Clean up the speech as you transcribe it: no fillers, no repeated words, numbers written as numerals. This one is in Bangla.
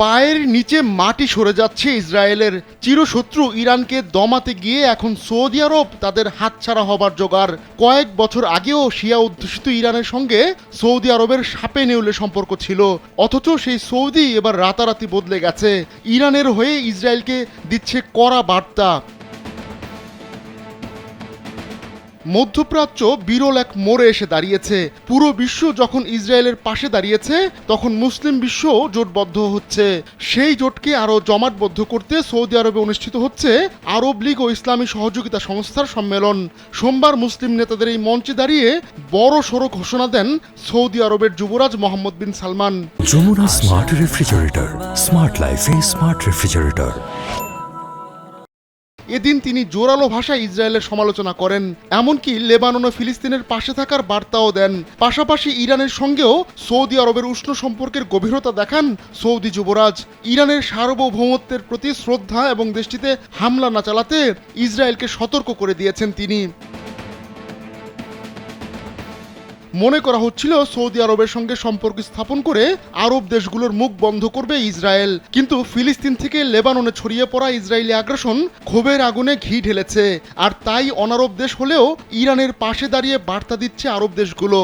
পায়ের নিচে মাটি সরে যাচ্ছে ইসরায়েলের। চিরশত্রু ইরানকে দমাতে গিয়ে এখন সৌদি আরব তাদের হাতছাড়া হবার জোগাড়। কয়েক বছর আগেও শিয়া অধ্যুষিত ইরানের সঙ্গে সৌদি আরবের সাপে নেউলে সম্পর্ক ছিল, অথচ সেই সৌদি এবার রাতারাতি বদলে গেছে। ইরানের হয়ে ইসরায়েলকে দিচ্ছে কড়া বার্তা। মধ্যপ্রাচ্য বিরল এক মোড়ে এসে দাঁড়িয়েছে। পুরো বিশ্ব যখন ইসরায়েলের পাশে দাঁড়িয়েছে, তখন মুসলিম বিশ্ব জোটবদ্ধ হচ্ছে। সেই জোটকে আরও জমাটবদ্ধ করতে সৌদি আরবে অনুষ্ঠিত হচ্ছে আরব লীগ ও ইসলামী সহযোগিতা সংস্থার সম্মেলন। সোমবার মুসলিম নেতাদের এই মঞ্চে দাঁড়িয়ে বড় সড়ো ঘোষণা দেন সৌদি আরবের যুবরাজ Mohammed bin Salman. Jamuna smart refrigerator, smart লাইফে স্মার্ট রেফ্রিজারেটর। এদিন তিনি জোরালো ভাষায় ইসরায়েলের সমালোচনা করেন, এমনকি লেবানন ও ফিলিস্তিনের পাশে থাকার বার্তাও দেন। পাশাপাশি ইরানের সঙ্গেও সৌদি আরবের উষ্ণ সম্পর্কের গভীরতা দেখান সৌদি যুবরাজ। ইরানের সার্বভৌমত্বের প্রতি শ্রদ্ধা এবং দেশটিতে হামলা না চালাতে ইসরায়েলকে সতর্ক করে দিয়েছেন তিনি। মনে করা হচ্ছিল সৌদি আরবের সঙ্গে সম্পর্ক স্থাপন করে আরব দেশগুলোর মুখ বন্ধ করবে ইসরায়েল, কিন্তু ফিলিস্তিন থেকে লেবাননে ছড়িয়ে পড়া ইসরায়েলি আগ্রাসন ক্ষোভের আগুনে ঘি ঢেলেছে। আর তাই অনারব দেশ হলেও ইরানের পাশে দাঁড়িয়ে বার্তা দিচ্ছে আরব দেশগুলো।